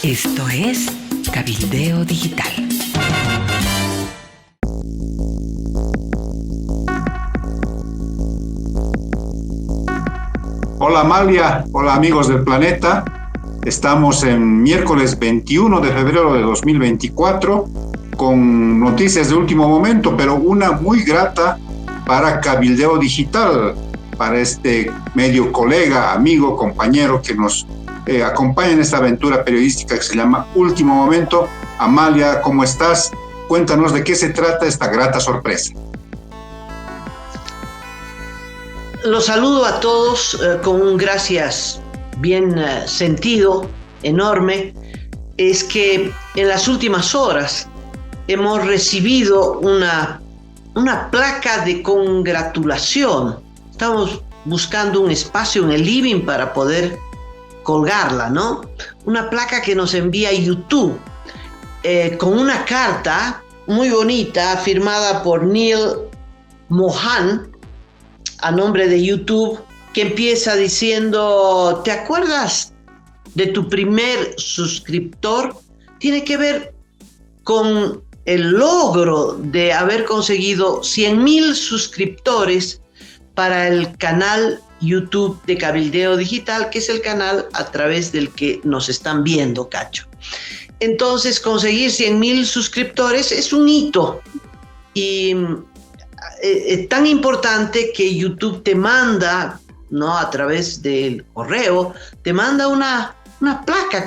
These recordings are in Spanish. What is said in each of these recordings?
Esto es Cabildeo Digital. Hola Amalia, hola amigos del planeta. Estamos en miércoles 21 de febrero de 2024 con noticias de último momento, pero una muy grata para Cabildeo Digital, para este medio colega, amigo, compañero que nos acompaña en esta aventura periodística que se llama Último Momento. Amalia, ¿cómo estás? Cuéntanos de qué se trata esta grata sorpresa. Los saludo a todos con un gracias bien sentido, enorme. Es que en las últimas horas hemos recibido una placa de congratulación. Estamos buscando un espacio en el living para poder colgarla, ¿no? Una placa que nos envía YouTube con una carta muy bonita firmada por Neil Mohan a nombre de YouTube, que empieza diciendo: ¿te acuerdas de tu primer suscriptor? Tiene que ver con el logro de haber conseguido 100,000 suscriptores para el canal YouTube de Cabildeo Digital, que es el canal a través del que nos están viendo, Cacho. Entonces, conseguir 100,000 suscriptores es un hito y tan importante que YouTube te manda, ¿no?, a través del correo, te manda una placa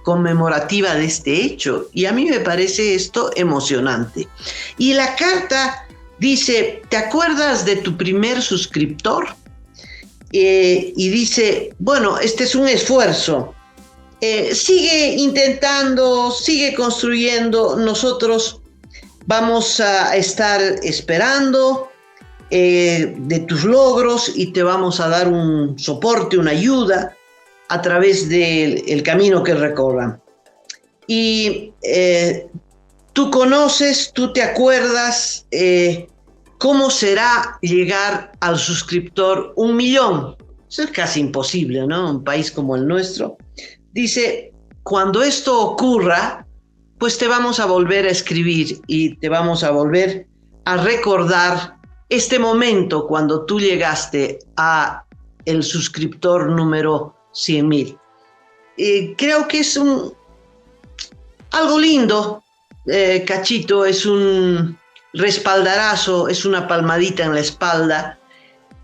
conmemorativa de este hecho, y a mí me parece esto emocionante. Y la carta dice: ¿te acuerdas de tu primer suscriptor? Y dice: bueno, este es un esfuerzo, sigue intentando, sigue construyendo, nosotros vamos a estar esperando de tus logros y te vamos a dar un soporte, una ayuda a través del camino que recorran. Y tú conoces, tú te acuerdas cómo será llegar al suscriptor 1,000,000. Eso es casi imposible, ¿no? Un país como el nuestro. Dice: cuando esto ocurra, pues te vamos a volver a escribir y te vamos a volver a recordar este momento cuando tú llegaste a el suscriptor número 100,000. Creo que es algo lindo, Cachito, es un respaldarazo, es una palmadita en la espalda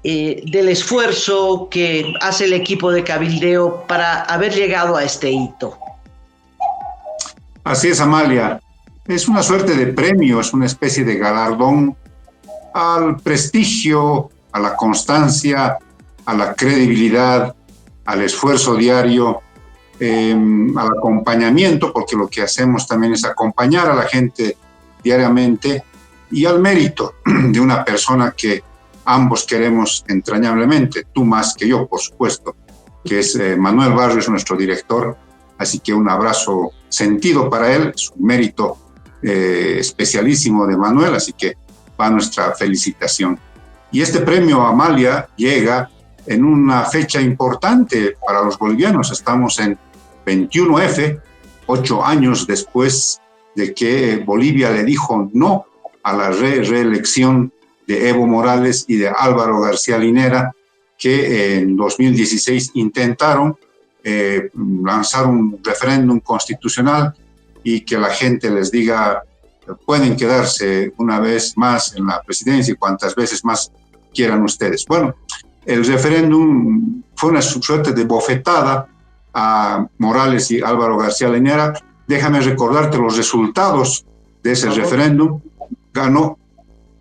del esfuerzo que hace el equipo de Cabildeo para haber llegado a este hito. Así es, Amalia. Es una suerte de premio, es una especie de galardón al prestigio, a la constancia, a la credibilidad, al esfuerzo diario, al acompañamiento, porque lo que hacemos también es acompañar a la gente diariamente, y al mérito de una persona que ambos queremos entrañablemente, tú más que yo, por supuesto, que es Manuel Barrios, nuestro director. Así que un abrazo sentido para él, es un mérito especialísimo de Manuel, así que va nuestra felicitación. Y este premio, Amalia, llega en una fecha importante para los bolivianos. Estamos en 21F, 8 años después de que Bolivia le dijo no a la reelección de Evo Morales y de Álvaro García Linera, que en 2016 intentaron lanzar un referéndum constitucional y que la gente les diga: pueden quedarse una vez más en la presidencia y cuantas veces más quieran ustedes. Bueno, el referéndum fue una suerte de bofetada a Morales y Álvaro García Linera. Déjame recordarte los resultados de ese referéndum. Ganó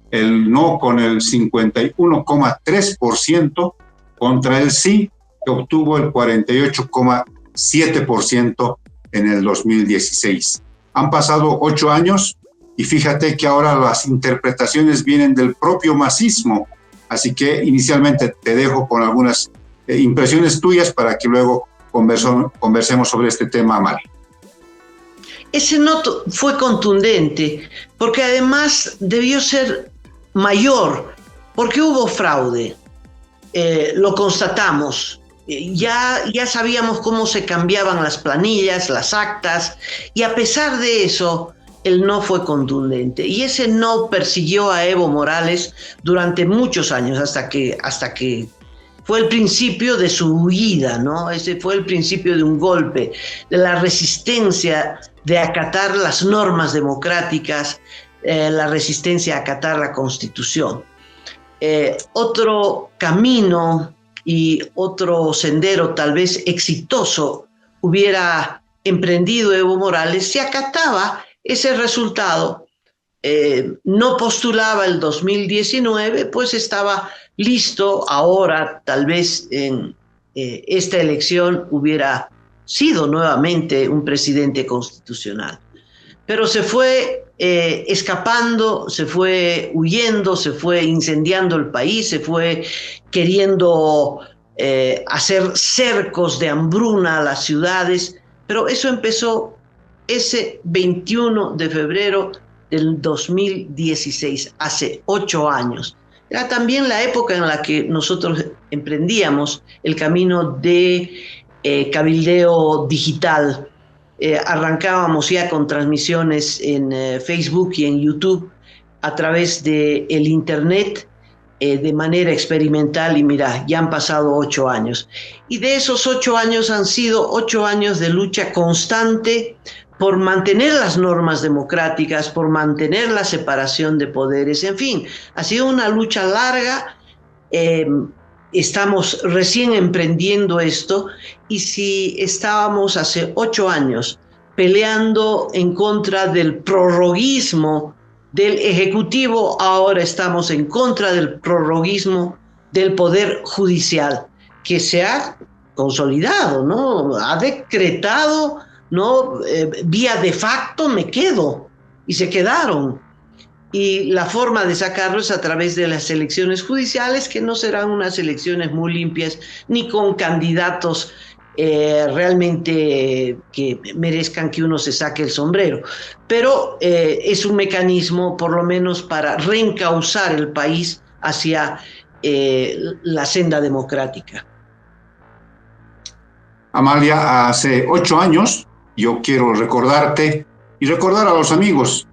el no con el 51,3% contra el sí, que obtuvo el 48,7% en el 2016. Han pasado 8 años y fíjate que ahora las interpretaciones vienen del propio masismo. Así que inicialmente te dejo con algunas impresiones tuyas para que luego conversemos sobre este tema, Amalia. Ese no fue contundente, porque además debió ser mayor, porque hubo fraude. Lo constatamos. ya sabíamos cómo se cambiaban las planillas, las actas, y a pesar de eso, el no fue contundente. Y ese no persiguió a Evo Morales durante muchos años, hasta que fue el principio de su huida, ¿no? Ese fue el principio de un golpe, de la resistencia de acatar las normas democráticas, la resistencia a acatar la Constitución. Otro camino y otro sendero tal vez exitoso hubiera emprendido Evo Morales si acataba ese resultado, no postulaba el 2019, pues estaba listo ahora, tal vez en esta elección hubiera sido nuevamente un presidente constitucional. Pero se fue escapando, se fue huyendo, se fue incendiando el país, se fue queriendo hacer cercos de hambruna a las ciudades, pero eso empezó ese 21 de febrero del 2016, hace 8 años. Era también la época en la que nosotros emprendíamos el camino de cabildeo digital. Arrancábamos ya con transmisiones en Facebook y en YouTube a través del Internet de manera experimental, y mira, ya han pasado 8 años. Y de esos 8 años han sido 8 años de lucha constante por mantener las normas democráticas, por mantener la separación de poderes, en fin, ha sido una lucha larga. Estamos recién emprendiendo esto, y si estábamos hace 8 años peleando en contra del prorroguismo del Ejecutivo, ahora estamos en contra del prorroguismo del Poder Judicial, que se ha consolidado, ¿no? Ha decretado, ¿no? Vía de facto me quedo, y se quedaron. Y la forma de sacarlo es a través de las elecciones judiciales, que no serán unas elecciones muy limpias, ni con candidatos realmente que merezcan que uno se saque el sombrero. Pero es un mecanismo, por lo menos, para reencauzar el país hacia la senda democrática. Amalia, hace 8 años, yo quiero recordarte y recordar a los amigos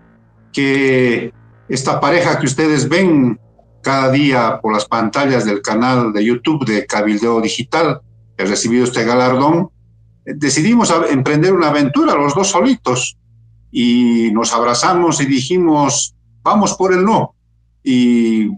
que esta pareja que ustedes ven cada día por las pantallas del canal de YouTube de Cabildeo Digital, que ha recibido este galardón, decidimos emprender una aventura los dos solitos, y nos abrazamos y dijimos, vamos por el no. Y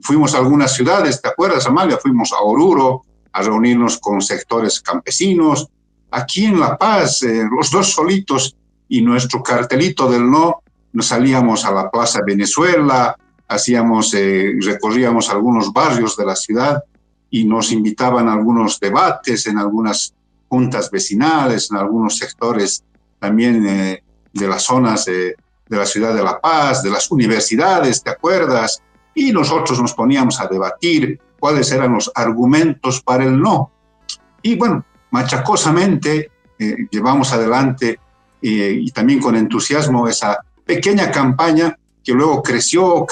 fuimos a algunas ciudades, ¿te acuerdas, Amalia? Fuimos a Oruro a reunirnos con sectores campesinos. Aquí en La Paz, los dos solitos y nuestro cartelito del no, nos salíamos a la Plaza Venezuela, recorríamos algunos barrios de la ciudad y nos invitaban a algunos debates en algunas juntas vecinales, en algunos sectores también de las zonas de la ciudad de La Paz, de las universidades, ¿te acuerdas? Y nosotros nos poníamos a debatir cuáles eran los argumentos para el no. Y bueno, machacosamente llevamos adelante y también con entusiasmo esa pequeña campaña que luego creció,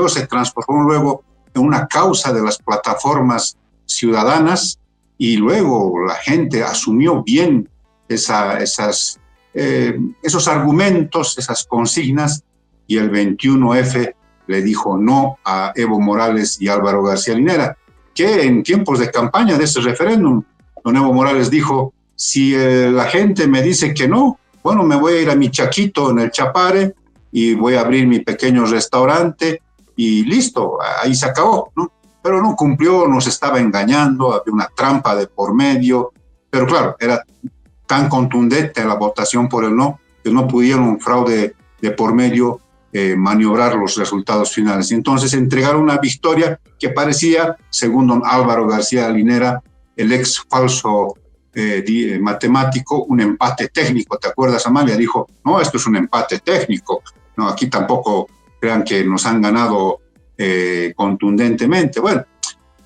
se transformó luego en una causa de las plataformas ciudadanas, y luego la gente asumió bien esos argumentos, esas consignas, y el 21F le dijo no a Evo Morales y Álvaro García Linera, que en tiempos de campaña de ese referéndum, don Evo Morales dijo, si la gente me dice que no, bueno, me voy a ir a mi chaquito en el Chapare y voy a abrir mi pequeño restaurante y listo, ahí se acabó, ¿no? Pero no cumplió, nos estaba engañando, había una trampa de por medio, pero claro, era tan contundente la votación por el no, que no pudieron, fraude de por medio, maniobrar los resultados finales. Y entonces entregaron una victoria que parecía, según don Álvaro García Linera, el ex falso matemático, un empate técnico. ¿Te acuerdas, Amalia? Dijo, no, esto es un empate técnico. No, aquí tampoco crean que nos han ganado contundentemente. Bueno,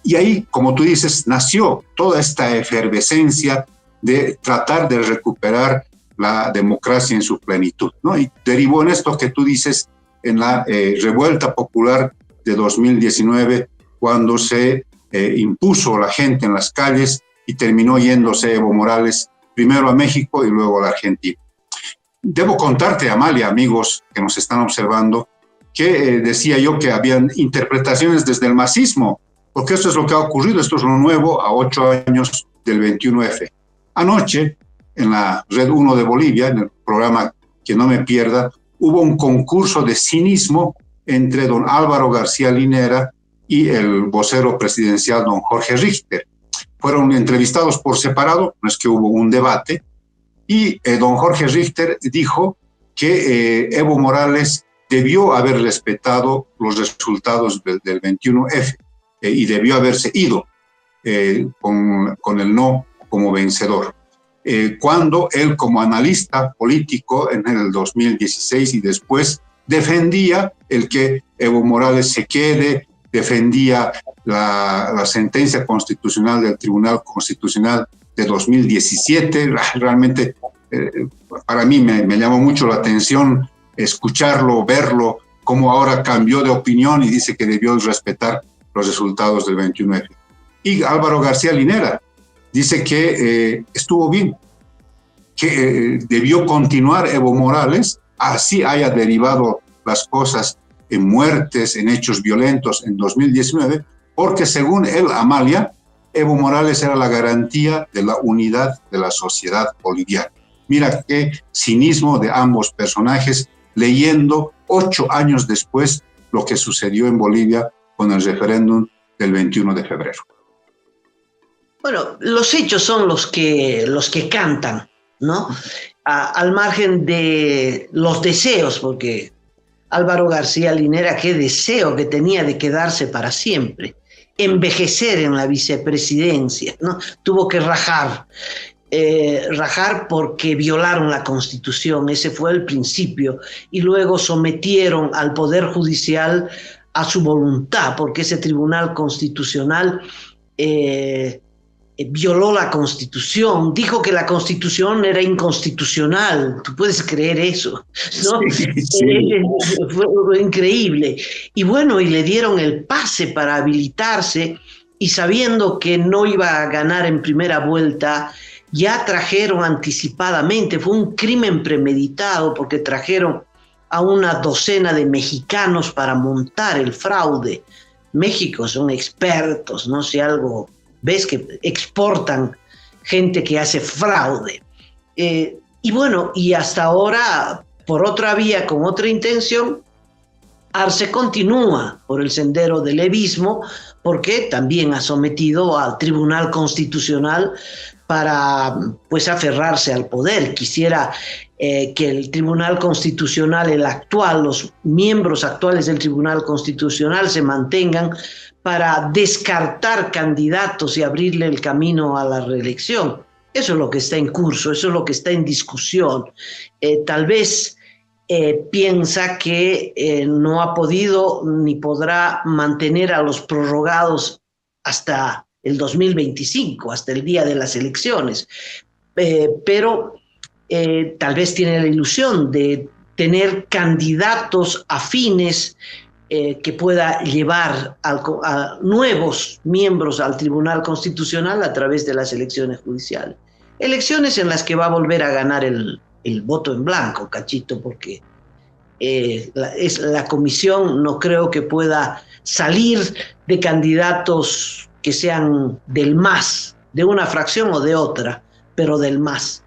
y ahí, como tú dices, nació toda esta efervescencia de tratar de recuperar la democracia en su plenitud, ¿no? Y derivó en esto que tú dices, en la revuelta popular de 2019, cuando se impuso la gente en las calles y terminó yéndose Evo Morales primero a México y luego a la Argentina. Debo contarte, Amalia, amigos que nos están observando, que decía yo que habían interpretaciones desde el masismo, porque esto es lo que ha ocurrido, esto es lo nuevo a 8 años del 21F. Anoche, en la Red 1 de Bolivia, en el programa Que no me pierda, hubo un concurso de cinismo entre don Álvaro García Linera y el vocero presidencial don Jorge Richter. Fueron entrevistados por separado, no es que hubo un debate, y don Jorge Richter dijo que Evo Morales debió haber respetado los resultados del 21F y debió haberse ido con el no como vencedor. Cuando él, como analista político en el 2016 y después, defendía el que Evo Morales se quede, defendía la sentencia constitucional del Tribunal Constitucional de 2017. Realmente para mí me llamó mucho la atención escucharlo, verlo, cómo ahora cambió de opinión y dice que debió respetar los resultados del 21F. Y Álvaro García Linera dice que estuvo bien, que debió continuar Evo Morales, así haya derivado las cosas en muertes, en hechos violentos en 2019, porque según él, Amalia, Evo Morales era la garantía de la unidad de la sociedad boliviana. Mira qué cinismo de ambos personajes, leyendo 8 años después lo que sucedió en Bolivia con el referéndum del 21 de febrero. Bueno, los hechos son los que cantan, ¿no? Al margen de los deseos, porque Álvaro García Linera, qué deseo que tenía de quedarse para siempre, envejecer en la vicepresidencia, ¿no? Tuvo que rajar porque violaron la Constitución, ese fue el principio, y luego sometieron al Poder Judicial a su voluntad, porque ese Tribunal Constitucional violó la Constitución, dijo que la Constitución era inconstitucional. ¿Tú puedes creer eso? ¿No? Sí. Fue increíble. Y bueno, y le dieron el pase para habilitarse, y sabiendo que no iba a ganar en primera vuelta, ya trajeron anticipadamente, fue un crimen premeditado, porque trajeron a una docena de mexicanos para montar el fraude. México son expertos, no sé, algo... Ves que exportan gente que hace fraude. Y bueno, y hasta ahora, por otra vía, con otra intención, Arce continúa por el sendero del levismo, porque también ha sometido al Tribunal Constitucional para pues aferrarse al poder. Quisiera que el Tribunal Constitucional, el actual, los miembros actuales del Tribunal Constitucional se mantengan para descartar candidatos y abrirle el camino a la reelección. Eso es lo que está en curso, eso es lo que está en discusión. Tal vez piensa que no ha podido ni podrá mantener a los prorrogados hasta el 2025, hasta el día de las elecciones. Pero tal vez tiene la ilusión de tener candidatos afines que pueda llevar a nuevos miembros al Tribunal Constitucional a través de las elecciones judiciales. Elecciones en las que va a volver a ganar el voto en blanco, Cachito, porque la comisión no creo que pueda salir de candidatos que sean del MAS, de una fracción o de otra, pero del MAS.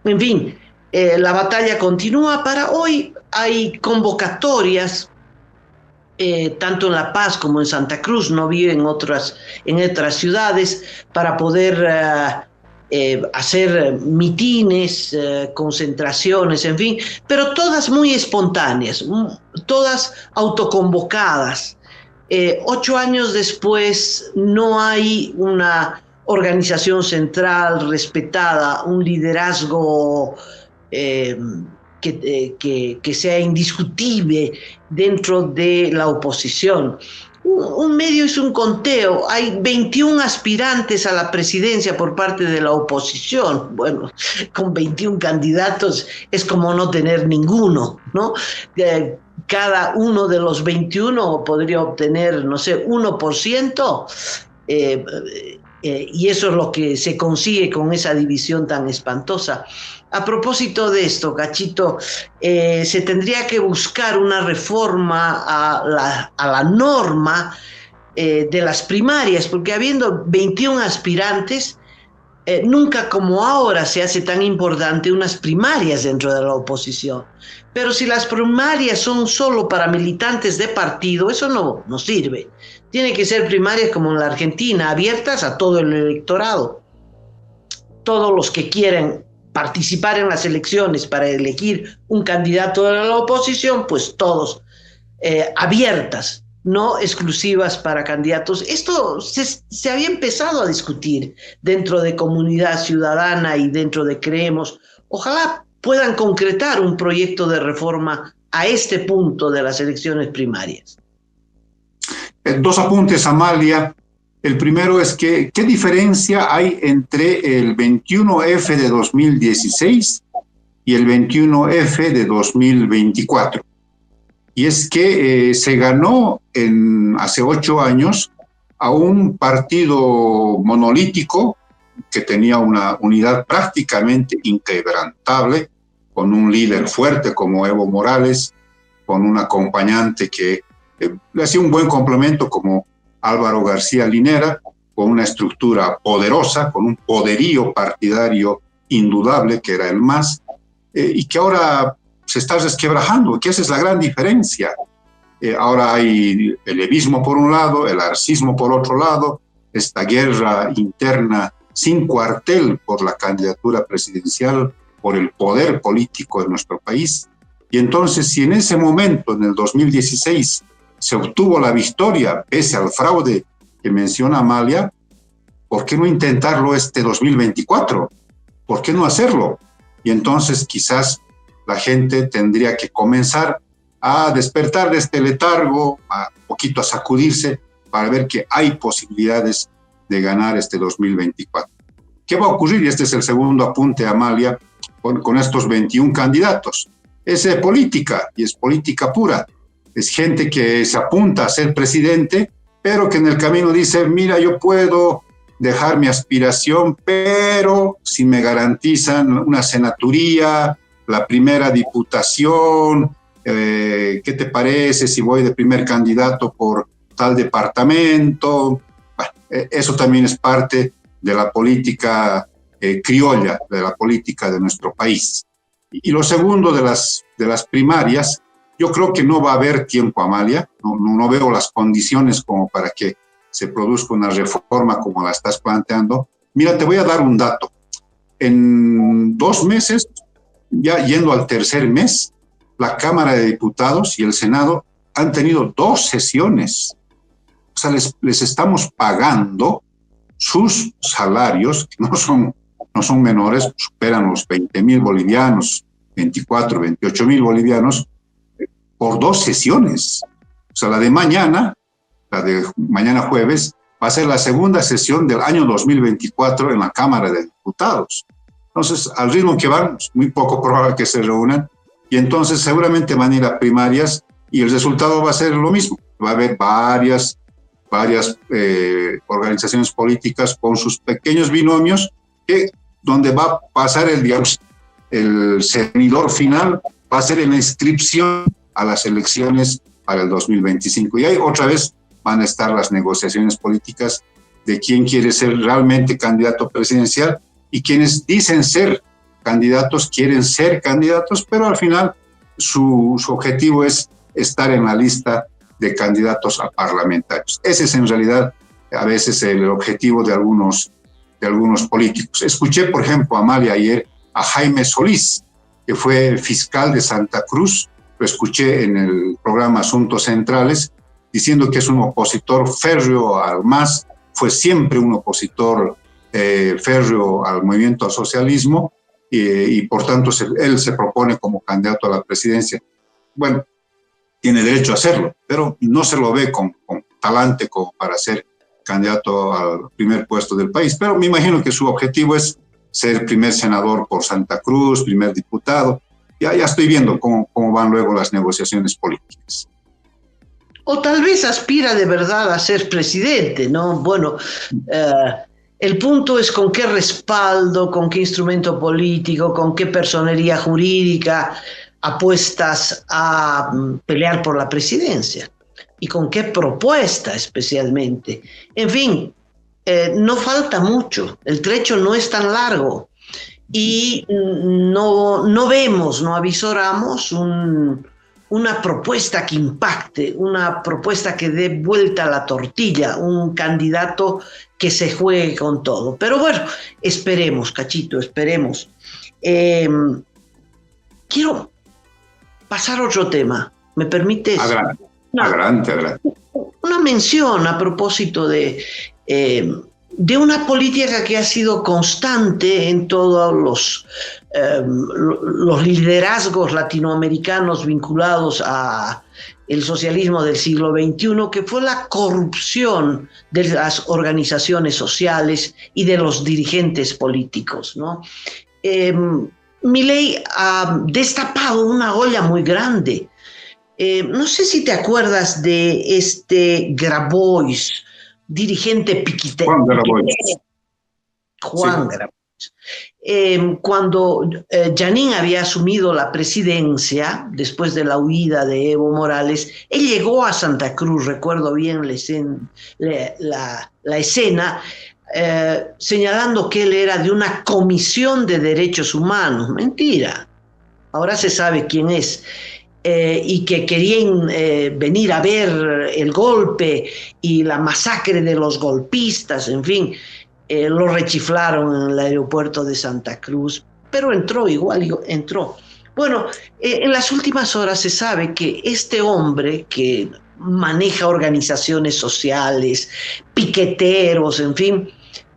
En fin, la batalla continúa. Para hoy hay convocatorias, tanto en La Paz como en Santa Cruz, no vi en otras ciudades, para poder hacer mitines, concentraciones, en fin, pero todas muy espontáneas, todas autoconvocadas. 8 años después no hay una organización central respetada, un liderazgo que sea indiscutible dentro de la oposición. Un medio hizo un conteo, hay 21 aspirantes a la presidencia por parte de la oposición. Bueno, con 21 candidatos es como no tener ninguno, ¿no? Cada uno de los 21 podría obtener, no sé, 1%. Y eso es lo que se consigue con esa división tan espantosa. A propósito de esto, Gachito, se tendría que buscar una reforma a la norma de las primarias, porque habiendo 21 aspirantes, nunca como ahora se hace tan importante unas primarias dentro de la oposición. Pero si las primarias son solo para militantes de partido, eso no sirve. Tiene que ser primarias como en la Argentina, abiertas a todo el electorado. Todos los que quieren participar en las elecciones para elegir un candidato de la oposición, pues todos abiertas, no exclusivas para candidatos. Esto se había empezado a discutir dentro de Comunidad Ciudadana y dentro de Creemos. Ojalá puedan concretar un proyecto de reforma a este punto de las elecciones primarias. Dos apuntes, Amalia. El primero es que, ¿qué diferencia hay entre el 21F de 2016 y el 21F de 2024? Y es que se ganó hace 8 años a un partido monolítico que tenía una unidad prácticamente inquebrantable, con un líder fuerte como Evo Morales, con un acompañante que le hacía un buen complemento como Álvaro García Linera, con una estructura poderosa, con un poderío partidario indudable, que era el MAS, y que ahora se está resquebrajando, que esa es la gran diferencia. Ahora hay el evismo por un lado, el arcismo por otro lado, esta guerra interna sin cuartel por la candidatura presidencial, por el poder político de nuestro país. Y entonces, si en ese momento, en el 2016, se obtuvo la victoria pese al fraude que menciona Amalia, ¿por qué no intentarlo este 2024? ¿Por qué no hacerlo? Y entonces quizás la gente tendría que comenzar a despertar de este letargo, a un poquito a sacudirse para ver que hay posibilidades de ganar este 2024. ¿Qué va a ocurrir? Y este es el segundo apunte, Amalia, con estos 21 candidatos. Es política, y es política pura. Es gente que se apunta a ser presidente, pero que en el camino dice, mira, yo puedo dejar mi aspiración, pero si me garantizan una senaturía, la primera diputación, ¿qué te parece si voy de primer candidato por tal departamento? Bueno, eso también es parte de la política criolla, de la política de nuestro país. Y lo segundo de las primarias, yo creo que no va a haber tiempo, Amalia, no veo las condiciones como para que se produzca una reforma como la estás planteando. Mira, te voy a dar un dato. En 2 meses, ya yendo al tercer mes, la Cámara de Diputados y el Senado han tenido 2 sesiones. O sea, les estamos pagando sus salarios, que no son menores, superan los 20,000 bolivianos, 24, 28,000 bolivianos, por 2 sesiones. O sea, la de mañana jueves, va a ser la segunda sesión del año 2024 en la Cámara de Diputados. Entonces, al ritmo que van, es muy poco probable que se reúnan, y entonces seguramente van a ir a primarias y el resultado va a ser lo mismo. Va a haber varias organizaciones políticas con sus pequeños binomios, donde va a pasar el servidor final, va a ser en la inscripción a las elecciones para el 2025. Y ahí otra vez van a estar las negociaciones políticas de quién quiere ser realmente candidato presidencial, y quienes dicen ser candidatos quieren ser candidatos, pero al final su objetivo es estar en la lista de candidatos a parlamentarios. Ese es en realidad a veces el objetivo de algunos políticos. Escuché, por ejemplo, Amalia, ayer a Jaime Solís, que fue fiscal de Santa Cruz. Lo escuché en el programa Asuntos Centrales, diciendo que es un opositor férreo al MAS, fue siempre un opositor férreo al movimiento al socialismo, y por tanto él se propone como candidato a la presidencia. Bueno, tiene derecho a hacerlo, pero no se lo ve con talante como para ser candidato al primer puesto del país. Pero me imagino que su objetivo es ser primer senador por Santa Cruz, primer diputado. Ya estoy viendo cómo van luego las negociaciones políticas. O tal vez aspira de verdad a ser presidente, ¿no? Bueno, El punto es con qué respaldo, con qué instrumento político, con qué personería jurídica apuestas a pelear por la presidencia y con qué propuesta especialmente. En fin, no falta mucho, el trecho no es tan largo y no vemos, no avisoramos una propuesta que impacte, una propuesta que dé vuelta a la tortilla, un candidato que se juegue con todo. Pero bueno, esperemos, Cachito, esperemos. Quiero pasar a otro tema. ¿Me permites? Adelante, adelante. Una mención a propósito de una política que ha sido constante en todos los liderazgos latinoamericanos vinculados a el socialismo del siglo XXI, que fue la corrupción de las organizaciones sociales y de los dirigentes políticos, ¿no? Milei ha destapado una olla muy grande. No sé si te acuerdas de este Grabois, dirigente piquetero. Juan Grabois. Cuando Yanín había asumido la presidencia, después de la huida de Evo Morales, él llegó a Santa Cruz, recuerdo bien la escena, señalando que él era de una comisión de derechos humanos. Mentira. Ahora se sabe quién es. Y que querían venir a ver el golpe y la masacre de los golpistas, en fin, lo rechiflaron en el aeropuerto de Santa Cruz, pero entró igual, entró. Bueno, en las últimas horas se sabe que este hombre que maneja organizaciones sociales, piqueteros, en fin,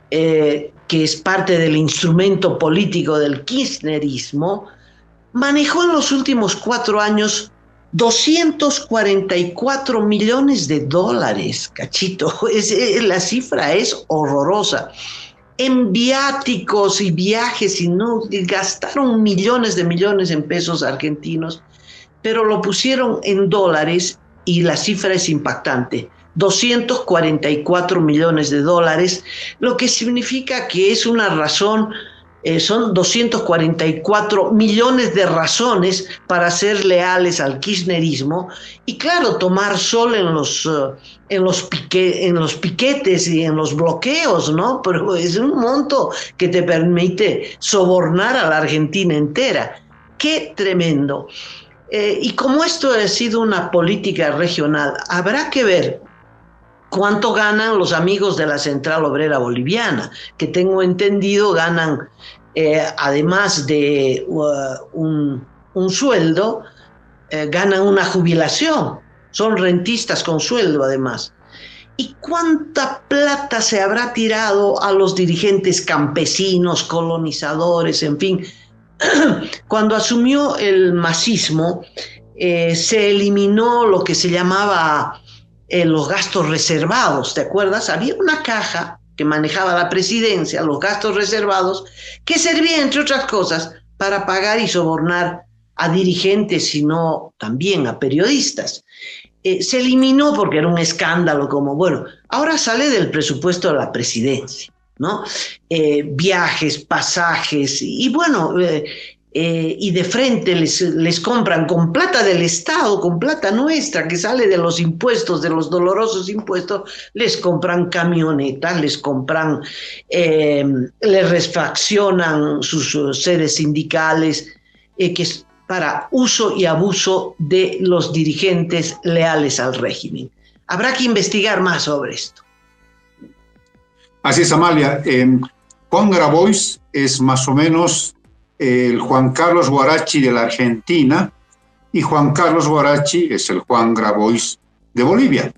que es parte del instrumento político del kirchnerismo, manejó en los últimos 4 años $244 millones, Cachito. La cifra es horrorosa. En viáticos y viajes, y no gastaron millones en pesos argentinos, pero lo pusieron en dólares y la cifra es impactante. $244 millones, lo que significa que es una razón. Son 244 millones de razones para ser leales al kirchnerismo y claro, tomar sol en los piquetes y en los bloqueos, ¿no? Pero es un monto que te permite sobornar a la Argentina entera. ¡Qué tremendo! Y como esto ha sido una política regional, habrá que ver cuánto ganan los amigos de la Central Obrera Boliviana, que tengo entendido ganan, además de un sueldo, ganan una jubilación, son rentistas con sueldo además. ¿Y cuánta plata se habrá tirado a los dirigentes campesinos, colonizadores, en fin? Cuando asumió el masismo, se eliminó lo que se llamaba los gastos reservados, ¿te acuerdas? Había una caja que manejaba la presidencia, los gastos reservados, que servía, entre otras cosas, para pagar y sobornar a dirigentes, sino también a periodistas. Se eliminó porque era un escándalo, como, bueno, ahora sale del presupuesto de la presidencia, ¿no? Viajes, pasajes, y bueno, y de frente les compran con plata del Estado, con plata nuestra que sale de los impuestos, de los dolorosos impuestos, les compran camionetas, les compran, les refaccionan sus sedes sindicales, que es para uso y abuso de los dirigentes leales al régimen. Habrá que investigar más sobre esto. Así es, Amalia. Juan Grabois es más o menos el Juan Carlos Huarachi de la Argentina, y Juan Carlos Huarachi es el Juan Grabois de Bolivia,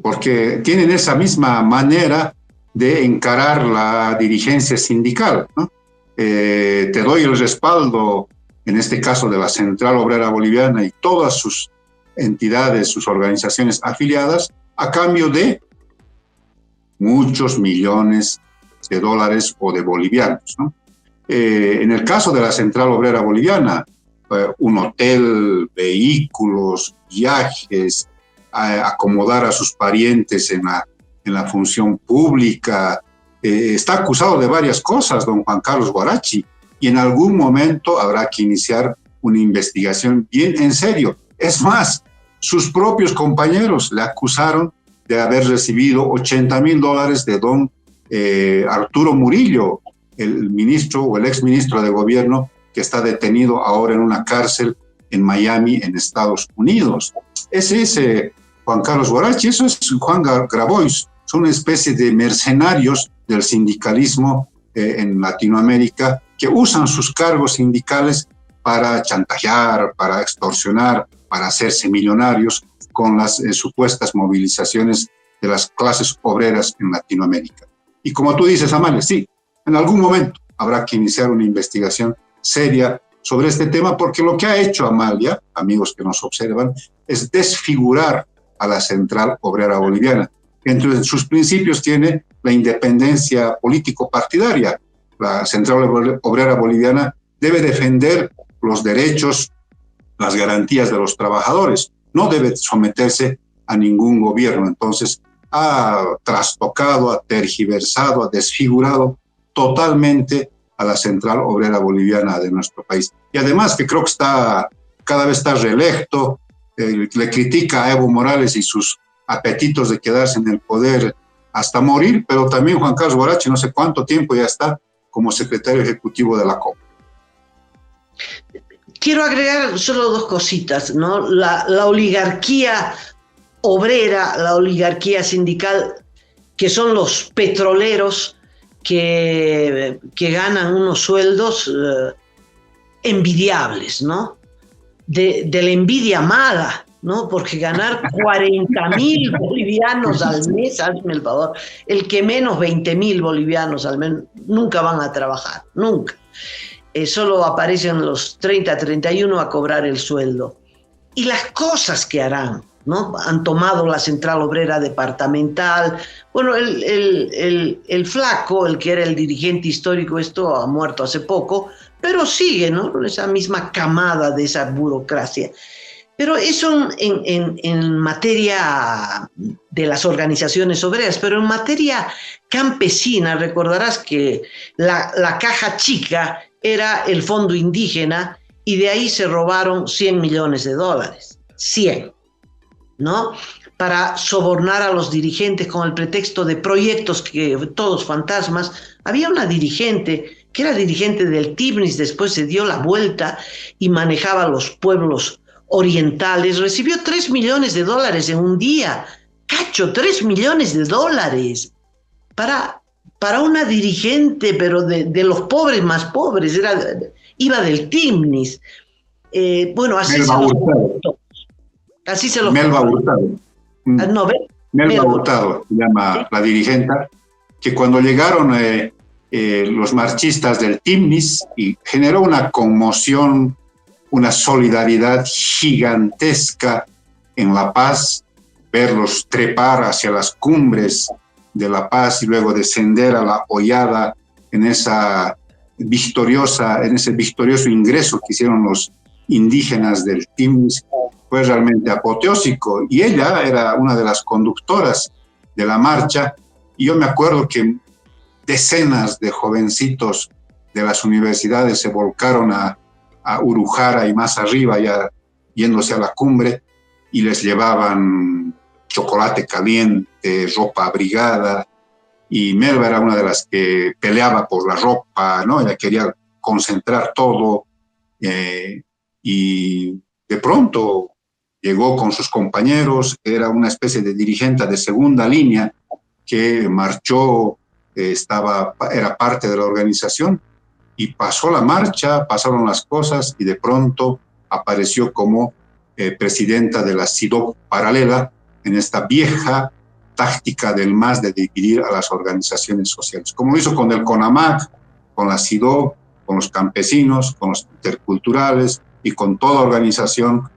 porque tienen esa misma manera de encarar la dirigencia sindical, ¿no? Te doy el respaldo, en este caso de la Central Obrera Boliviana y todas sus entidades, sus organizaciones afiliadas, a cambio de muchos millones de dólares o de bolivianos, ¿no? En el caso de la Central Obrera Boliviana, un hotel, vehículos, viajes, acomodar a sus parientes en la función pública, está acusado de varias cosas, don Juan Carlos Guarachi, y en algún momento habrá que iniciar una investigación bien en serio. Es más, sus propios compañeros le acusaron de haber recibido $80,000 de don Arturo Murillo, el ministro o el exministro de gobierno que está detenido ahora en una cárcel en Miami, en Estados Unidos. Ese es Juan Carlos Guarachi, eso es Juan Grabois, son una especie de mercenarios del sindicalismo en Latinoamérica que usan sus cargos sindicales para chantajear, para extorsionar, para hacerse millonarios con las supuestas movilizaciones de las clases obreras en Latinoamérica. Y como tú dices, Amalia, sí, en algún momento habrá que iniciar una investigación seria sobre este tema, porque lo que ha hecho Amalia, amigos que nos observan, es desfigurar a la Central Obrera Boliviana. Entre sus principios tiene la independencia político-partidaria. La Central Obrera Boliviana debe defender los derechos, las garantías de los trabajadores, no debe someterse a ningún gobierno. Entonces, ha trastocado, ha tergiversado, ha desfigurado totalmente a la Central Obrera Boliviana de nuestro país. Y además que creo que cada vez está reelecto, le critica a Evo Morales y sus apetitos de quedarse en el poder hasta morir, pero también Juan Carlos Guarachi no sé cuánto tiempo ya está como secretario ejecutivo de la COP. Quiero agregar solo dos cositas, ¿no? La oligarquía obrera, la oligarquía sindical, que son los petroleros que ganan unos sueldos envidiables, ¿no? De la envidia mala, ¿no? Porque ganar 40,000 bolivianos al mes, hazme el favor, el que menos 20,000 bolivianos al mes nunca van a trabajar, nunca. Solo aparecen los 30, 31 a cobrar el sueldo. Y las cosas que harán, ¿no? Han tomado la Central Obrera Departamental. Bueno, el flaco, el que era el dirigente histórico, esto ha muerto hace poco, pero sigue, ¿no? Esa misma camada de esa burocracia. Pero eso en materia de las organizaciones obreras, pero en materia campesina, recordarás que la caja chica era el fondo indígena y de ahí se robaron $100 millones. 100, ¿no? Para sobornar a los dirigentes con el pretexto de proyectos que todos fantasmas. Había una dirigente que era dirigente del TIBNIS, después se dio la vuelta y manejaba los pueblos orientales, recibió $3 millones en un día. Cacho, $3 millones para una dirigente, pero de los pobres más pobres, iba del TIMNIS. Bueno, así se lo Melba Hurtado. No, Melba Hurtado se llama, ¿sí? La dirigente, que cuando llegaron los marchistas del TIMNIS y generó una conmoción, una solidaridad gigantesca en La Paz, verlos trepar hacia las cumbres de La Paz y luego descender a la hollada en ese victorioso ingreso que hicieron los indígenas del TIMNIS, fue realmente apoteósico. Y ella era una de las conductoras de la marcha, y yo me acuerdo que decenas de jovencitos de las universidades se volcaron a Urujara y más arriba, ya yéndose a la cumbre, y les llevaban chocolate caliente, ropa abrigada, y Melba era una de las que peleaba por la ropa, ¿no? Ella quería concentrar todo, y de pronto llegó con sus compañeros, era una especie de dirigente de segunda línea que marchó, era parte de la organización, y pasó la marcha, pasaron las cosas, y de pronto apareció como presidenta de la CIDOB paralela, en esta vieja táctica del MAS de dividir a las organizaciones sociales, como lo hizo con el CONAMAC, con la CIDOB, con los campesinos, con los interculturales y con toda organización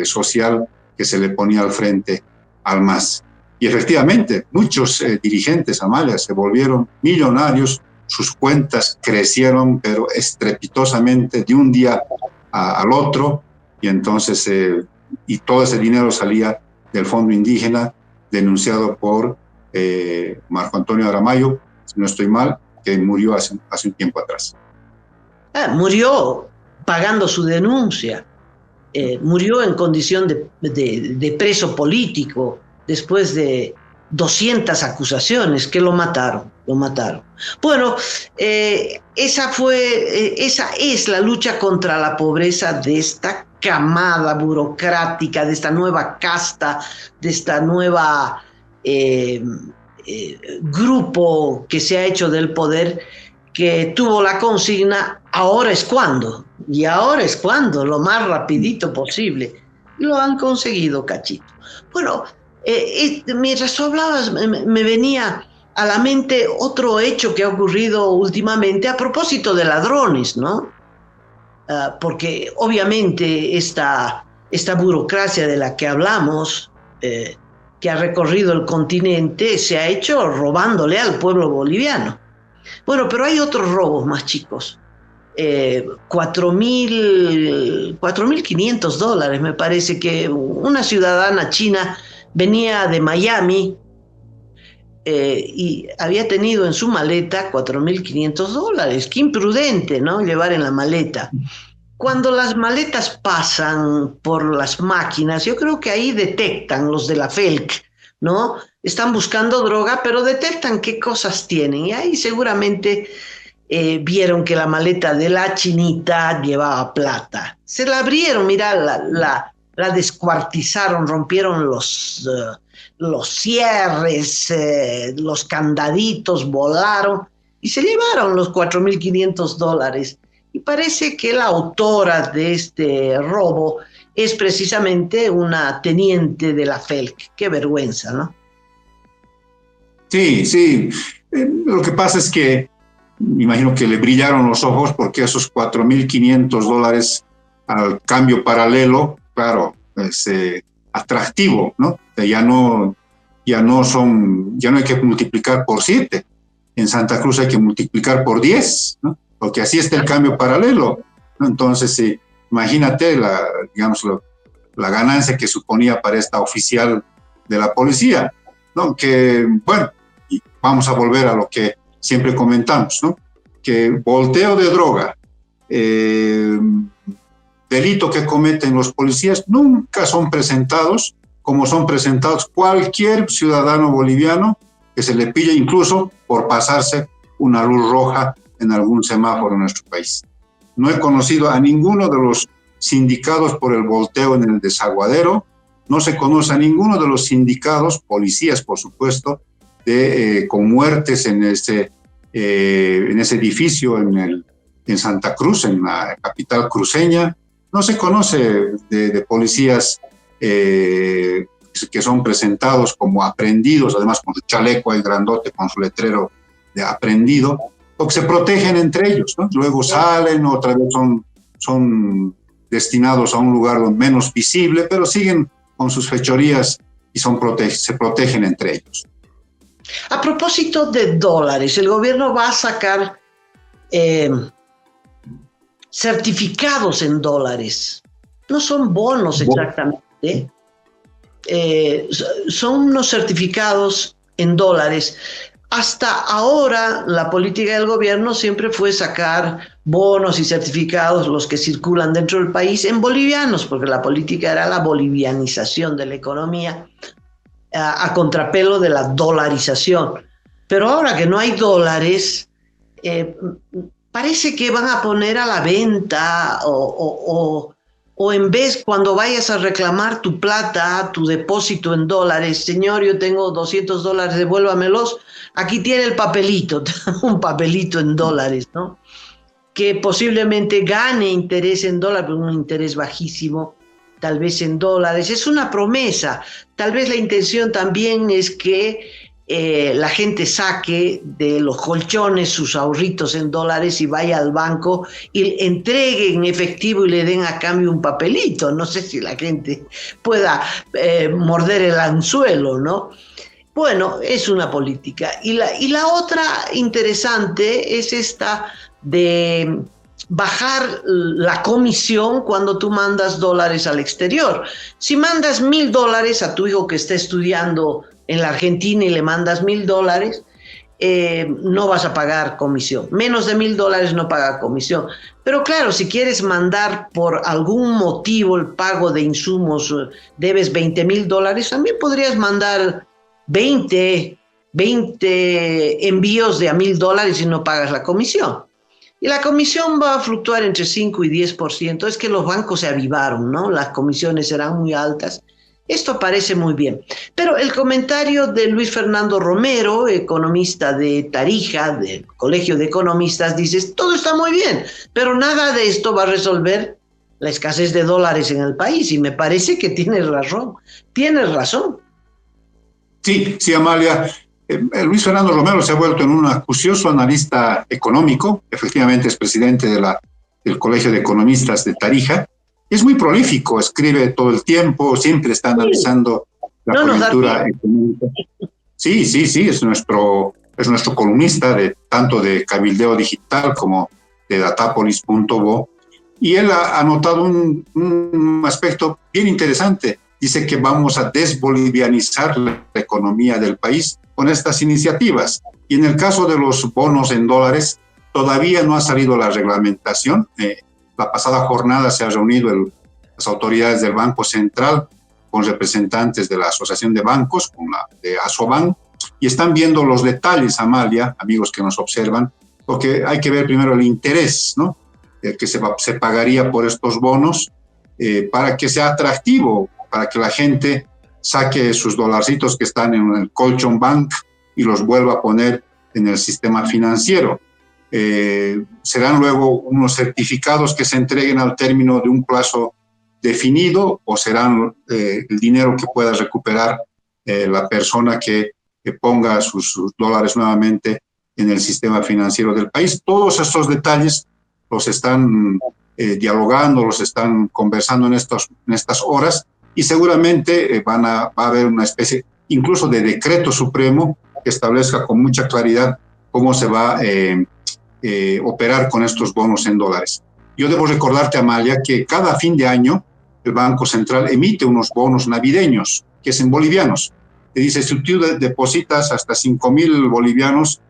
social que se le ponía al frente al MAS. Y efectivamente, muchos dirigentes, Amalia, se volvieron millonarios, sus cuentas crecieron, pero estrepitosamente de un día al otro, y entonces y todo ese dinero salía del fondo indígena, denunciado por Marco Antonio Aramayo, si no estoy mal, que murió hace un tiempo atrás. Murió pagando su denuncia, murió en condición de preso político después de 200 acusaciones que lo mataron. Bueno, esa es la lucha contra la pobreza de esta camada burocrática, de esta nueva casta, de esta nueva grupo que se ha hecho del poder, que tuvo la consigna, ahora es cuando, lo más rapidito posible. Lo han conseguido, Cachito. Bueno, mientras tú hablabas, me venía a la mente otro hecho que ha ocurrido últimamente a propósito de ladrones, ¿no? Porque obviamente esta burocracia de la que hablamos, que ha recorrido el continente, se ha hecho robándole al pueblo boliviano. Bueno, pero hay otros robos más chicos. $4.500, me parece que una ciudadana china venía de Miami y había tenido en su maleta $4.500. Qué imprudente, ¿no? Llevar en la maleta. Cuando las maletas pasan por las máquinas, yo creo que ahí detectan los de la FELC, ¿no? Están buscando droga, pero detectan qué cosas tienen. Y ahí seguramente vieron que la maleta de la chinita llevaba plata. Se la abrieron, mira, la descuartizaron, rompieron los cierres, los candaditos, volaron y se llevaron los $4.500. Y parece que la autora de este robo es precisamente una teniente de la FELC. Qué vergüenza, ¿no? Sí. Lo que pasa es que me imagino que le brillaron los ojos porque esos $4.500 al cambio paralelo, claro, es atractivo, ¿no? Ya no hay que multiplicar por 7. En Santa Cruz hay que multiplicar por 10, ¿no? Porque así está el cambio paralelo, ¿no? Entonces, imagínate la ganancia que suponía para esta oficial de la policía, ¿no? Que, bueno, y vamos a volver a lo que siempre comentamos, ¿no? Que volteo de droga, delito que cometen los policías, nunca son presentados como son presentados cualquier ciudadano boliviano que se le pille incluso por pasarse una luz roja en algún semáforo en nuestro país. No he conocido a ninguno de los sindicados por el volteo en el desaguadero, no se conoce a ninguno de los sindicados, policías por supuesto, con muertes en ese edificio en Santa Cruz, en la capital cruceña. No se conoce de policías que son presentados como aprendidos, además con su chaleco ahí grandote, con su letrero de aprendido, porque se protegen entre ellos, ¿no? Luego salen, otra vez son destinados a un lugar menos visible, pero siguen con sus fechorías y se protegen entre ellos. A propósito de dólares, el gobierno va a sacar certificados en dólares. No son bonos exactamente, son unos certificados en dólares. Hasta ahora la política del gobierno siempre fue sacar bonos y certificados, los que circulan dentro del país, en bolivianos, porque la política era la bolivianización de la economía, a contrapelo de la dolarización. Pero ahora que no hay dólares, parece que van a poner a la venta o en vez, cuando vayas a reclamar tu plata, tu depósito en dólares, señor, yo tengo $200, devuélvamelos, aquí tiene el papelito, un papelito en dólares, ¿no? Que posiblemente gane interés en dólares, pero un interés bajísimo, tal vez en dólares. Es una promesa. Tal vez la intención también es que la gente saque de los colchones sus ahorritos en dólares y vaya al banco y entregue en efectivo y le den a cambio un papelito. No sé si la gente pueda morder el anzuelo, ¿no? Bueno, es una política. Y la otra interesante es esta de bajar la comisión cuando tú mandas dólares al exterior. Si mandas $1,000 a tu hijo que está estudiando en la Argentina y le mandas $1,000, no vas a pagar comisión. Menos de $1,000 no paga comisión. Pero claro, si quieres mandar por algún motivo el pago de insumos, debes $20,000, también podrías mandar 20 envíos de $1,000 y no pagas la comisión. Y la comisión va a fluctuar entre 5 y 10%. Es que los bancos se avivaron, ¿no? Las comisiones serán muy altas. Esto parece muy bien. Pero el comentario de Luis Fernando Romero, economista de Tarija, del Colegio de Economistas, dice, todo está muy bien, pero nada de esto va a resolver la escasez de dólares en el país. Y me parece que tienes razón. Tienes razón. Sí, sí, Amalia. Luis Fernando Romero se ha vuelto en un acucioso analista económico. Efectivamente es presidente del Colegio de Economistas de Tarija. Es muy prolífico, escribe todo el tiempo, siempre está analizando la coyuntura económica. Sí, es nuestro columnista tanto de Cabildeo Digital como de Datapolis.bo, y él ha notado un aspecto bien interesante. Dice que vamos a desbolivianizar la economía del país con estas iniciativas. Y en el caso de los bonos en dólares, todavía no ha salido la reglamentación. La pasada jornada se han reunido las autoridades del Banco Central con representantes de la Asociación de Bancos, con la de Asoban, y están viendo los detalles, Amalia, amigos que nos observan, porque hay que ver primero el interés, ¿no? Que se pagaría por estos bonos para que sea atractivo, para que la gente saque sus dolarcitos que están en el colchón bank y los vuelva a poner en el sistema financiero. Serán luego unos certificados que se entreguen al término de un plazo definido, o serán el dinero que pueda recuperar la persona que ponga sus dólares nuevamente en el sistema financiero del país. Todos estos detalles los están dialogando, los están conversando en estas horas, y seguramente va a haber una especie incluso de decreto supremo que establezca con mucha claridad cómo se va a operar con estos bonos en dólares. Yo debo recordarte, Amalia, que cada fin de año el Banco Central emite unos bonos navideños, que es en bolivianos. Te dice, si tú depositas hasta 5,000 bolivianos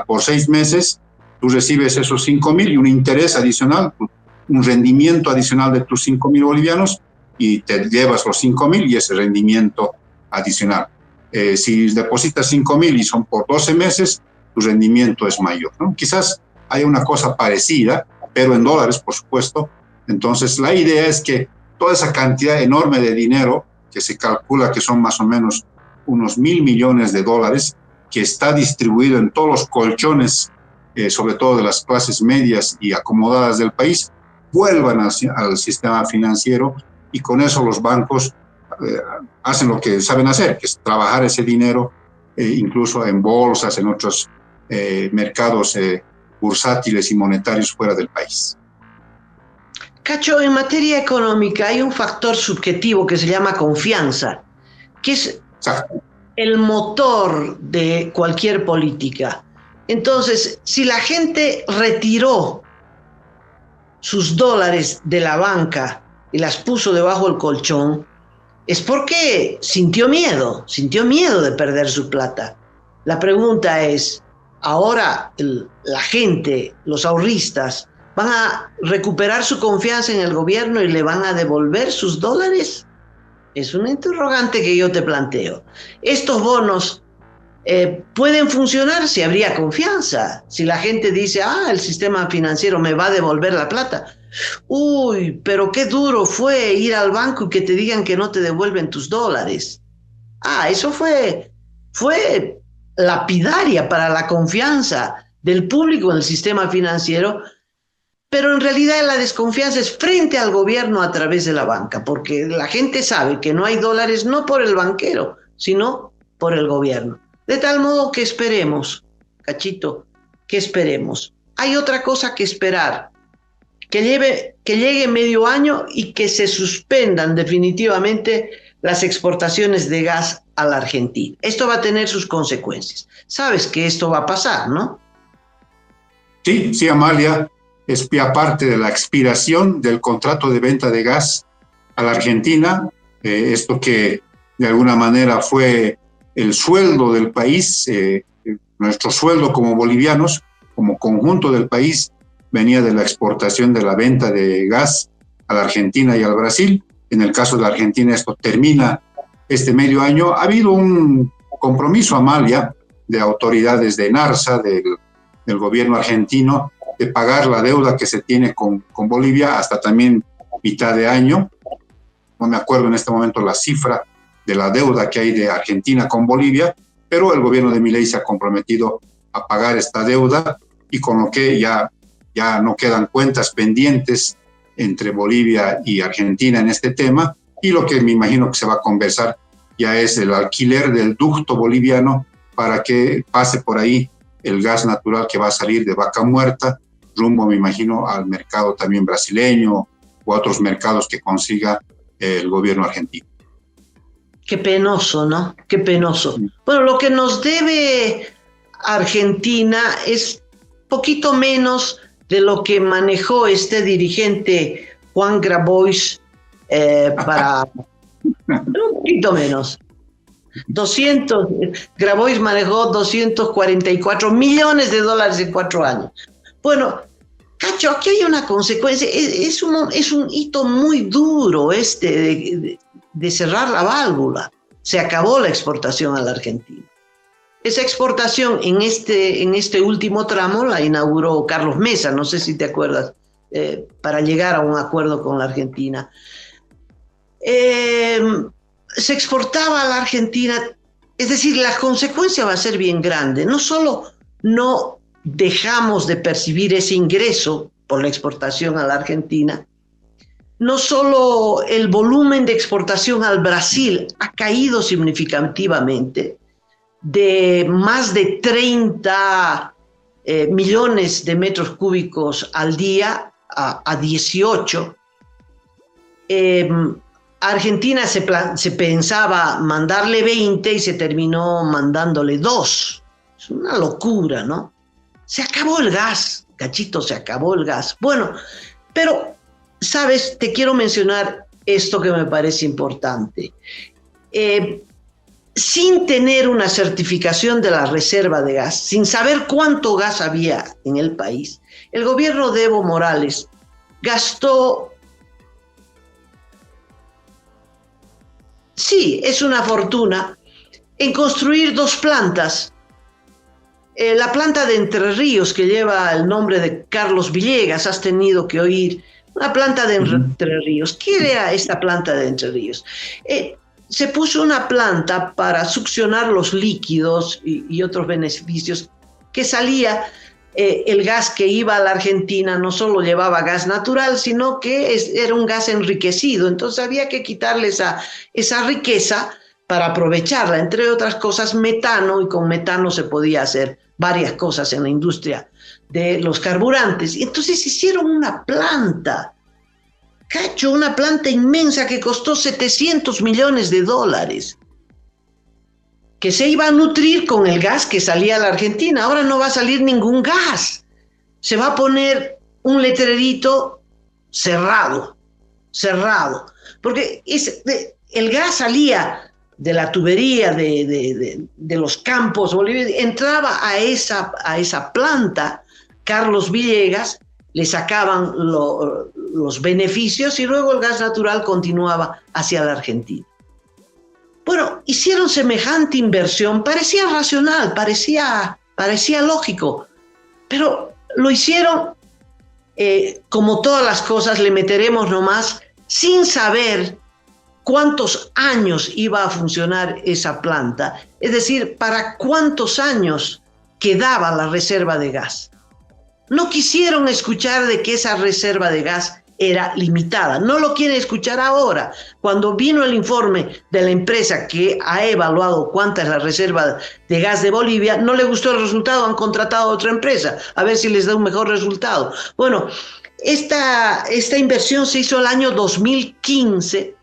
por 6 meses, tú recibes esos 5,000 y un interés adicional, un rendimiento adicional de tus 5,000 bolivianos, y te llevas los 5,000 y ese rendimiento adicional. Si depositas 5,000 y son por 12 meses, tu rendimiento es mayor, ¿no? Quizás haya una cosa parecida, pero en dólares, por supuesto. Entonces, la idea es que toda esa cantidad enorme de dinero, que se calcula que son más o menos unos $1,000 millones, que está distribuido en todos los colchones, sobre todo de las clases medias y acomodadas del país, vuelvan al sistema financiero, y con eso los bancos hacen lo que saben hacer, que es trabajar ese dinero incluso en bolsas, en otros mercados bursátiles y monetarios fuera del país. Cacho, en materia económica hay un factor subjetivo que se llama confianza, que es el motor de cualquier política. Entonces, si la gente retiró sus dólares de la banca y las puso debajo del colchón, es porque sintió miedo de perder su plata. La pregunta es, ¿ahora la gente, los ahorristas, van a recuperar su confianza en el gobierno y le van a devolver sus dólares? Es una interrogante que yo te planteo. Estos bonos pueden funcionar si habría confianza. Si la gente dice, el sistema financiero me va a devolver la plata. Uy, pero qué duro fue ir al banco y que te digan que no te devuelven tus dólares. Eso fue lapidaria para la confianza del público en el sistema financiero, pero en realidad la desconfianza es frente al gobierno a través de la banca, porque la gente sabe que no hay dólares no por el banquero, sino por el gobierno. De tal modo que esperemos, Cachito, que esperemos. Hay otra cosa que esperar, que llegue medio año y que se suspendan definitivamente las exportaciones de gas a la Argentina. Esto va a tener sus consecuencias. Sabes que esto va a pasar, ¿no? Sí, Amalia, es aparte de la expiración del contrato de venta de gas a la Argentina, esto que de alguna manera fue el sueldo del país, nuestro sueldo como bolivianos, como conjunto del país, venía de la exportación de la venta de gas a la Argentina y al Brasil. En el caso de la Argentina esto termina este medio año. Ha habido un compromiso, Amalia, de autoridades de ENARSA, del gobierno argentino, de pagar la deuda que se tiene con Bolivia hasta también mitad de año. No me acuerdo en este momento la cifra de la deuda que hay de Argentina con Bolivia, pero el gobierno de Milei se ha comprometido a pagar esta deuda y con lo que ya no quedan cuentas pendientes entre Bolivia y Argentina en este tema, y lo que me imagino que se va a conversar ya es el alquiler del ducto boliviano para que pase por ahí el gas natural que va a salir de Vaca Muerta, rumbo, me imagino, al mercado también brasileño u otros mercados que consiga el gobierno argentino. Qué penoso, ¿no? Qué penoso. Bueno, lo que nos debe Argentina es poquito menos de lo que manejó este dirigente Juan Grabois para... un poquito menos. Grabois manejó 244 millones de dólares en 4 años. Bueno, Cacho, aquí hay una consecuencia, es un hito muy duro de cerrar la válvula. Se acabó la exportación a la Argentina. Esa exportación en este último tramo la inauguró Carlos Mesa, no sé si te acuerdas, para llegar a un acuerdo con la Argentina. Se exportaba a la Argentina, es decir, la consecuencia va a ser bien grande. No solo no dejamos de percibir ese ingreso por la exportación a la Argentina, no solo el volumen de exportación al Brasil ha caído significativamente, de más de 30 millones de metros cúbicos al día a 18. Argentina se pensaba mandarle 20 y se terminó mandándole 2. Es una locura, ¿no? Se acabó el gas, Cachito, se acabó el gas. Bueno, pero, ¿sabes? Te quiero mencionar esto que me parece importante. Sin tener una certificación de la reserva de gas, sin saber cuánto gas había en el país, el gobierno de Evo Morales gastó, sí, es una fortuna, en construir 2 plantas. La planta de Entre Ríos, que lleva el nombre de Carlos Villegas, has tenido que oír, una planta de Entre Ríos. ¿Qué era esta planta de Entre Ríos? Se puso una planta para succionar los líquidos y otros beneficios que salía. El gas que iba a la Argentina no solo llevaba gas natural, sino que era un gas enriquecido. Entonces había que quitarle esa riqueza para aprovecharla, entre otras cosas metano, y con metano se podía hacer varias cosas en la industria de los carburantes. Y entonces hicieron una planta, Cacho, una planta inmensa que costó $700 millones, que se iba a nutrir con el gas que salía a la Argentina. Ahora no va a salir ningún gas. Se va a poner un letrerito cerrado, porque el gas salía de la tubería de los campos bolivianos, entraba a esa planta. Carlos Villegas le sacaban los beneficios y luego el gas natural continuaba hacia la Argentina. Bueno, hicieron semejante inversión, parecía racional, parecía lógico, pero lo hicieron, como todas las cosas, le meteremos nomás, sin saber cuántos años iba a funcionar esa planta, es decir, para cuántos años quedaba la reserva de gas. No quisieron escuchar de que esa reserva de gas era limitada. No lo quieren escuchar ahora. Cuando vino el informe de la empresa que ha evaluado cuánta es la reserva de gas de Bolivia, no le gustó el resultado, han contratado a otra empresa a ver si les da un mejor resultado. Bueno, esta inversión se hizo el año 2015,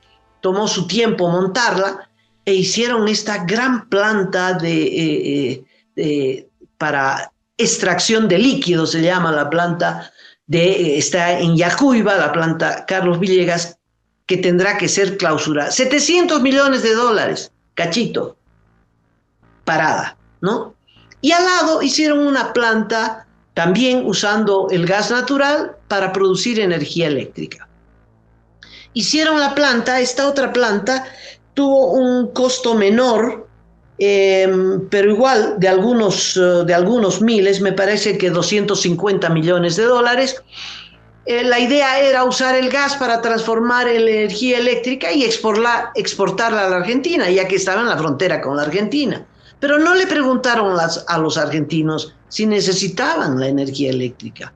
tomó su tiempo montarla e hicieron esta gran planta para extracción de líquidos, se llama la planta, está en Yacuiba, la planta Carlos Villegas, que tendrá que ser clausurada. $700 millones, Cachito. parada, ¿no? Y al lado hicieron una planta también usando el gas natural para producir energía eléctrica. Hicieron la planta, esta otra planta tuvo un costo menor, pero igual de algunos miles, me parece que 250 millones de dólares. La idea era usar el gas para transformar en energía eléctrica y exportarla a la Argentina, ya que estaba en la frontera con la Argentina. Pero no le preguntaron a los argentinos si necesitaban la energía eléctrica,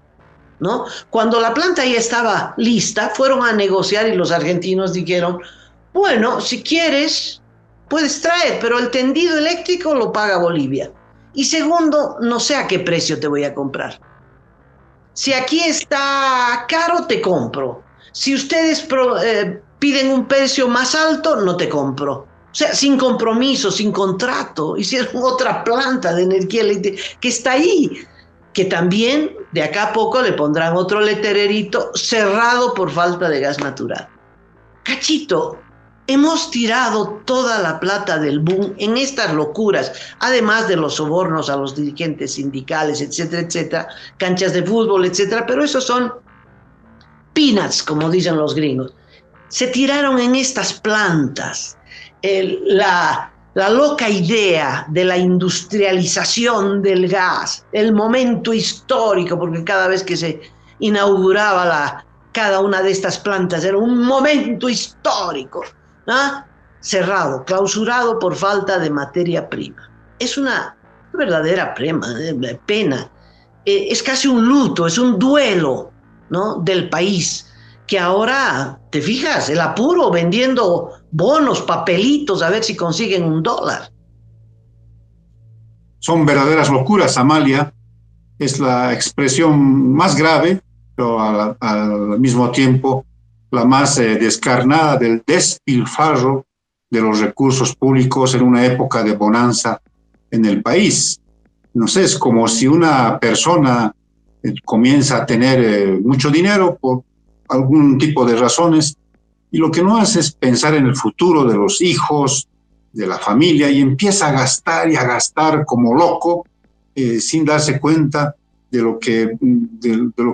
¿no? Cuando la planta ya estaba lista, fueron a negociar y los argentinos dijeron, bueno, si quieres, puedes traer, pero el tendido eléctrico lo paga Bolivia. Y segundo, no sé a qué precio te voy a comprar. Si aquí está caro, te compro. Si ustedes piden un precio más alto, no te compro. O sea, sin compromiso, sin contrato. Hicieron otra planta de energía eléctrica que está ahí, que también de acá a poco le pondrán otro letrerito cerrado por falta de gas natural. Cachito, hemos tirado toda la plata del boom en estas locuras, además de los sobornos a los dirigentes sindicales, etcétera, etcétera, canchas de fútbol, etcétera, pero esos son peanuts, como dicen los gringos. Se tiraron en estas plantas. La loca idea de la industrialización del gas, el momento histórico, porque cada vez que se inauguraba cada una de estas plantas era un momento histórico, ¿no? Cerrado, clausurado por falta de materia prima. Es una verdadera pena. Es casi un luto, es un duelo, ¿no?, del país, que ahora, te fijas, el apuro vendiendo bonos, papelitos, a ver si consiguen $1. Son verdaderas locuras, Amalia. Es la expresión más grave, pero al mismo tiempo la más descarnada del despilfarro de los recursos públicos en una época de bonanza en el país. No sé, es como si una persona comienza a tener mucho dinero por algún tipo de razones y lo que no hace es pensar en el futuro de los hijos, de la familia, y empieza a gastar y a gastar como loco sin darse cuenta de lo que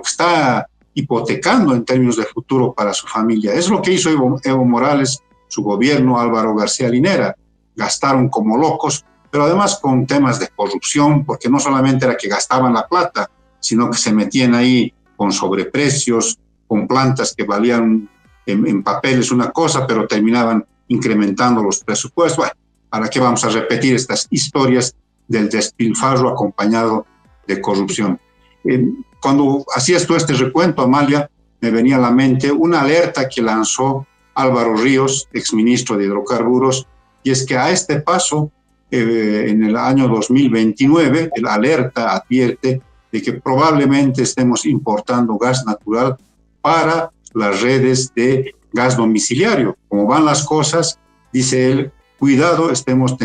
está hipotecando en términos de futuro para su familia. Es lo que hizo Evo Morales, su gobierno, Álvaro García Linera. Gastaron como locos, pero además con temas de corrupción, porque no solamente era que gastaban la plata, sino que se metían ahí con sobreprecios, con plantas que valían en papeles una cosa, pero terminaban incrementando los presupuestos. Bueno, ¿para qué vamos a repetir estas historias del despilfarro acompañado de corrupción? Cuando hacías tú este recuento, Amalia, me venía a la mente una alerta que lanzó Álvaro Ríos, exministro de Hidrocarburos, y es que a este paso, en el año 2029, la alerta advierte de que probablemente estemos importando gas natural para las redes de gas domiciliario. Como van las cosas, dice él, cuidado, estemos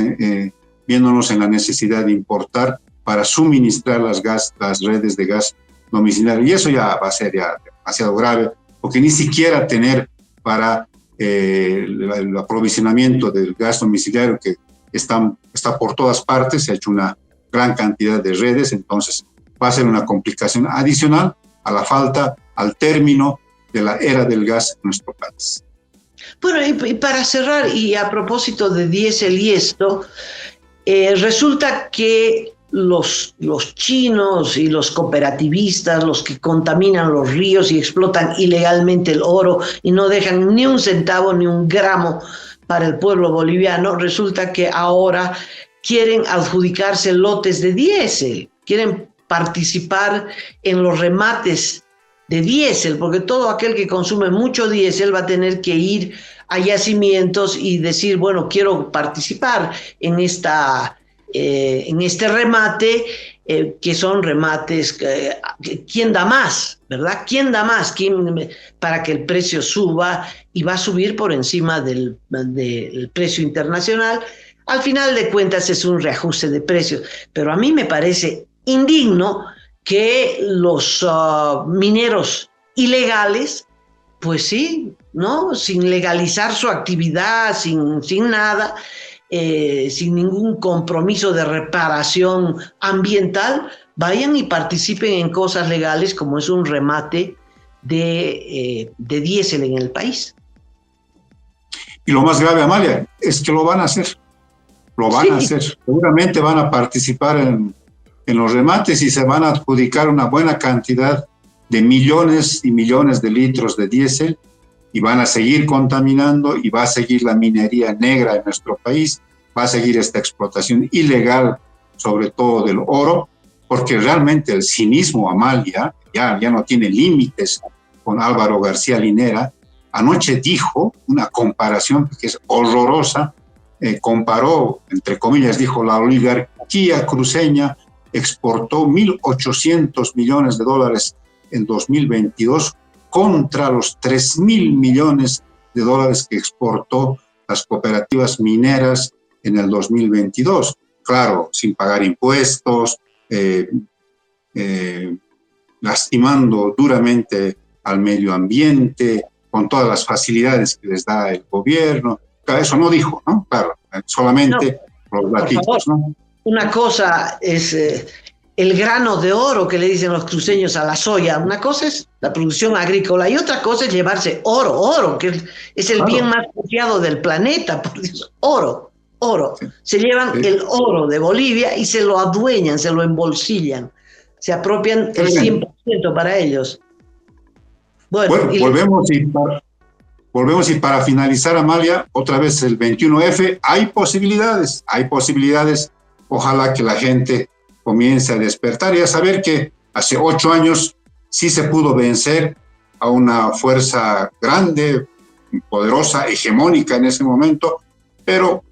viéndonos en la necesidad de importar para suministrar las redes de gas domiciliario. Y eso ya va a ser ya demasiado grave, porque ni siquiera tener para el aprovisionamiento del gas domiciliario, que está por todas partes, se ha hecho una gran cantidad de redes, entonces va a ser una complicación adicional a la falta, al término de la era del gas en nuestro país. Bueno, y para cerrar, y a propósito de diésel y esto, resulta que los chinos y los cooperativistas, los que contaminan los ríos y explotan ilegalmente el oro y no dejan ni un centavo ni un gramo para el pueblo boliviano, resulta que ahora quieren adjudicarse lotes de diésel, quieren participar en los remates de diésel, porque todo aquel que consume mucho diésel va a tener que ir a yacimientos y decir, bueno, quiero participar en este remate, que son remates, ¿quién da más? ¿Verdad? ¿Quién da más? Para que el precio suba, y va a subir por encima del precio internacional. Al final de cuentas es un reajuste de precios, pero a mí me parece indigno que los mineros ilegales, pues sí, ¿no?, sin legalizar su actividad, sin nada, sin ningún compromiso de reparación ambiental, vayan y participen en cosas legales como es un remate de diésel en el país. Y lo más grave, Amalia, es que lo van a hacer. Lo van a hacer. Seguramente van a participar en los remates y se van a adjudicar una buena cantidad de millones y millones de litros de diésel y van a seguir contaminando y va a seguir la minería negra en nuestro país, va a seguir esta explotación ilegal, sobre todo del oro, porque realmente el cinismo, Amalia, ya no tiene límites con Álvaro García Linera. Anoche dijo una comparación que es horrorosa, comparó, entre comillas, dijo, la oligarquía cruceña exportó 1.800 millones de dólares en 2022 contra los 3.000 millones de dólares que exportó las cooperativas mineras en el 2022. Claro, sin pagar impuestos, lastimando duramente al medio ambiente, con todas las facilidades que les da el gobierno. Claro, eso no dijo, ¿no? Claro, solamente no, los gatitos, ¿no? Una cosa es el grano de oro que le dicen los cruceños a la soya, una cosa es la producción agrícola y otra cosa es llevarse oro, que es el bien más preciado del planeta, por Dios, oro. Sí. Se llevan el oro de Bolivia y se lo adueñan, se lo embolsillan, se apropian el 100% para ellos. Bueno, volvemos y para finalizar, Amalia, otra vez el 21F, hay posibilidades, ojalá que la gente comience a despertar y a saber que hace 8 años sí se pudo vencer a una fuerza grande, poderosa, hegemónica en ese momento, pero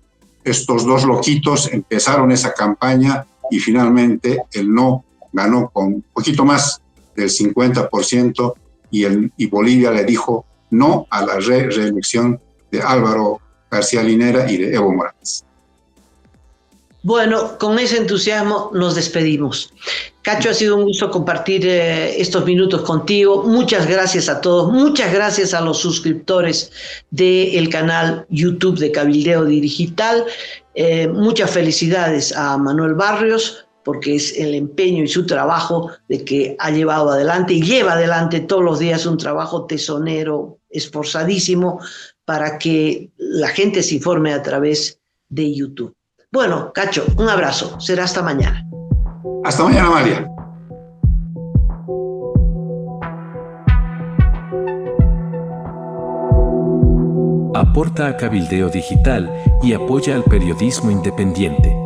estos dos loquitos empezaron esa campaña y finalmente el no ganó con un poquito más del 50% y Bolivia le dijo no a la reelección de Álvaro García Linera y de Evo Morales. Bueno, con ese entusiasmo nos despedimos. Cacho, ha sido un gusto compartir estos minutos contigo. Muchas gracias a todos. Muchas gracias a los suscriptores del canal YouTube de Cabildeo Digital. Muchas felicidades a Manuel Barrios, porque es el empeño y su trabajo de que ha llevado adelante y lleva adelante todos los días un trabajo tesonero, esforzadísimo, para que la gente se informe a través de YouTube. Bueno, Cacho, un abrazo. Será hasta mañana. Hasta mañana, María. Aporta a Cabildeo Digital y apoya al periodismo independiente.